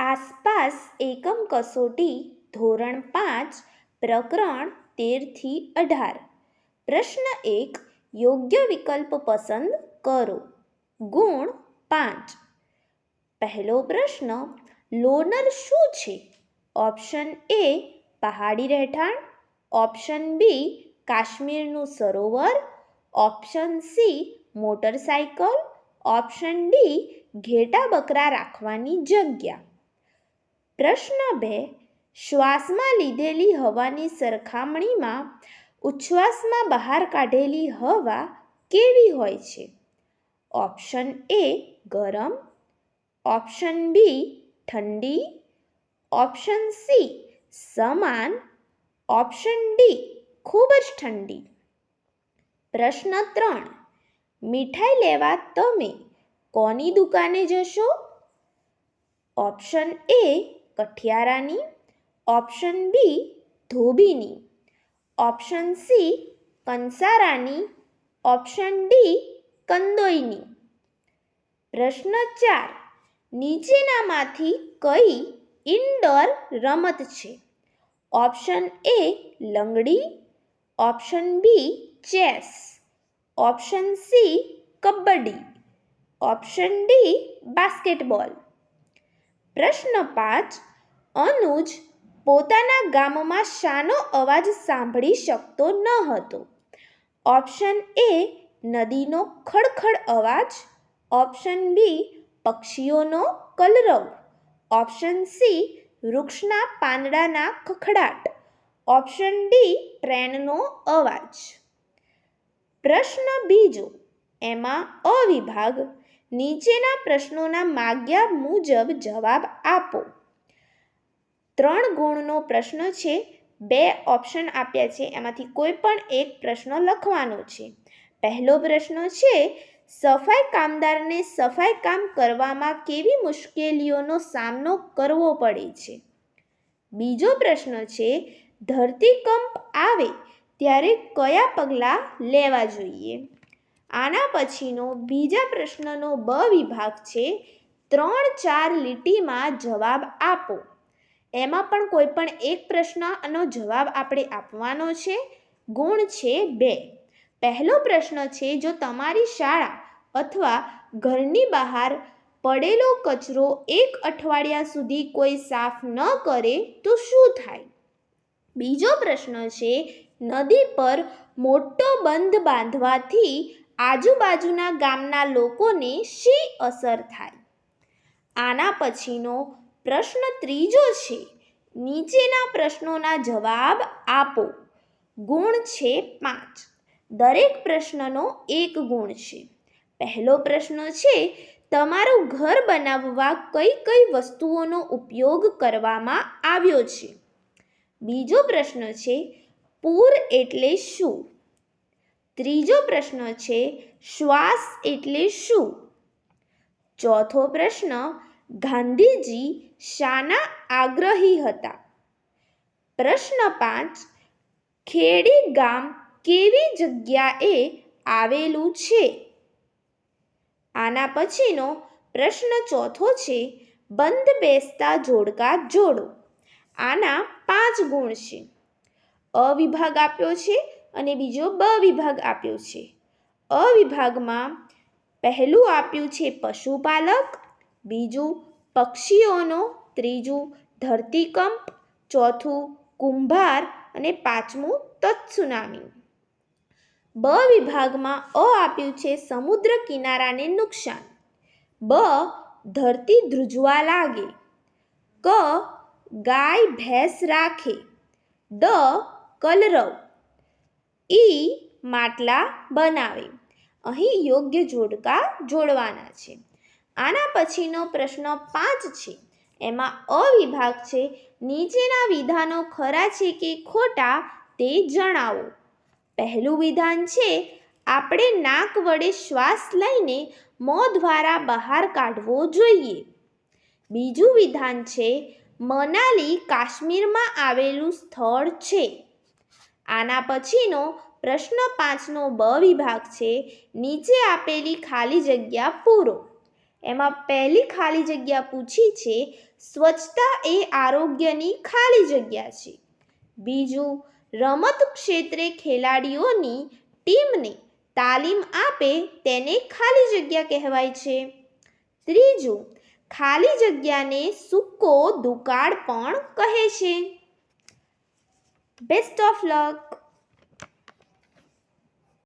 આસપાસ એકમ કસોટી ધોરણ 5 પ્રકરણ 13-18 પ્રશ્ન 1 યોગ્ય વિકલ્પ પસંદ કરો. ગુણ 5. પહેલો પ્રશ્ન લોનર શું છે? ઓપ્શન એ પહાડી રહેઠાણ, ઓપ્શન બી કાશ્મીરનું સરોવર, option C motorcycle, option D ઘેટા બકરા રાખવાની જગ્યા. પ્રશ્ન 2 શ્વાસમાં લીધેલી હવાની સરખામણીમાં ઉચ્છ્વાસમાં બહાર કાઢેલી હવા કેવી હોય છે? ઓપ્શન એ ગરમ, ઓપ્શન બી ઠંડી, ઓપ્શન સી સમાન, ઓપ્શન ડી ખૂબ જ ઠંડી. પ્રશ્ન 3 મીઠાઈ લેવા તમે કોની દુકાને જશો? ઓપ્શન એ કઠિયારાની, ઓપ્શન બી ધોબીની, ઓપ્શન સી કંસારાની, ઓપ્શન ડી કંદોઈની. પ્રશ્ન 4 નીચેનામાંથી કઈ ઇન્ડોર રમત છે? ઓપ્શન એ લંગડી, option B chess, option C kabaddi, option D basketball. પ્રશ્ન 5 અનુજ પોતાના ગામમાં શાનો અવાજ સાંભળી શકતો ન હતો? ઓપ્શન એ નદીનો ખડખડ અવાજ, ઓપ્શન બી પક્ષીઓનો કલરવ, ઓપ્શન સી વૃક્ષના પાંદડાના ખખડાટ, ઓપ્શન ડી ટ્રેનનો અવાજ. પ્રશ્ન બીજો એમાં અ વિભાગ નીચેના પ્રશ્નોના માગ્યા મુજબ જવાબ આપો. 3 ગુણનો પ્રશ્ન છે. 2 ઓપ્શન આપ્યા છે, એમાંથી કોઈ પણ એક પ્રશ્ન લખવાનો છે. પહેલો પ્રશ્ન છે સફાઈ કામદારને સફાઈ કામ કરવામાં કેવી મુશ્કેલીઓનો સામનો કરવો પડે છે? બીજો પ્રશ્ન છે ધરતીકંપ આવે ત્યારે કયા પગલાં લેવા જોઈએ? આના પછીનો બીજા પ્રશ્નનો બ વિભાગ છે 3-4 લીટીમાં જવાબ આપો. એમાં પણ કોઈ પણ એક પ્રશ્નનો જવાબ આપણે આપવાનો છે. ગુણ છે 2. પહેલો પ્રશ્ન છે જો તમારી શાળા અથવા ઘરની બહાર પડેલો કચરો 1 અઠવાડિયા સુધી કોઈ સાફ ન કરે તો શું થાય? બીજો પ્રશ્ન છે નદી પર મોટો બંધ બાંધવાથી આજુબાજુના ગામના લોકોને શી અસર થાય? આના પછીનો પ્રશ્ન ત્રીજો છે નીચેના પ્રશ્નોના જવાબ આપો. ગુણ છે 5. દરેક પ્રશ્નનો 1 ગુણ છે. પહેલો પ્રશ્ન છે તમારું ઘર બનાવવા કઈ કઈ વસ્તુઓનો ઉપયોગ કરવામાં આવ્યો છે? બીજો પ્રશ્ન છે પૂર એટલે શું? ત્રીજો પ્રશ્ન છે શ્વાસ એટલે શું? ચોથો પ્રશ્ન ગાંધીજી શાના આગ્રહી હતા? પ્રશ્ન 5 ખેડી ગામ કેવી જગ્યાએ આવેલું છે? આના પછીનો પ્રશ્ન ચોથો છે બંધ બેસતા જોડકા જોડો. આના 5 ગુણ છે. અ વિભાગ આપ્યો છે અને બીજો બ વિભાગ આપ્યો છે. અ વિભાગમાં પહેલું આપ્યું છે પશુપાલક, બીજું પક્ષીઓનો, ત્રીજું ધરતીકંપ, ચોથું કુંભાર અને પાંચમું તત્સુનામી. બ વિભાગમાં અ આપ્યું છે સમુદ્ર કિનારાને નુકસાન, બ ધરતી ધ્રુજવા લાગે, ક ગાય ભેંસ રાખે, ડ કલરવ, ઈ માટલા બનાવે. અહીં યોગ્ય જોડકા જોડવાના છે. આના પછીનો પ્રશ્ન 5 છે. એમાં અ વિભાગ છે નીચેના વિધાનો ખરા છે કે ખોટા તે જણાવો. પહેલું વિધાન છે આપણે નાક વડે શ્વાસ લઈને મોં દ્વારા બહાર કાઢવો જોઈએ. બીજું વિધાન છે મનાલી કાશ્મીરમાં આવેલું સ્થળ છે. આના પછીનો પ્રશ્ન 5નો બ વિભાગ છે નીચે આપેલી ખાલી જગ્યા પૂરો. એમાં પહેલી ખાલી જગ્યા પૂછી છે સ્વચ્છતા એ આરોગ્યની ખાલી જગ્યા છે. બીજું, રમત ક્ષેત્રે ખેલાડીઓની ટીમને તાલીમ આપે તેને ખાલી જગ્યા કહેવાય છે. ત્રીજું, ખાલી જગ્યાને સૂકો દુકાળ પણ કહે છે. Best of luck.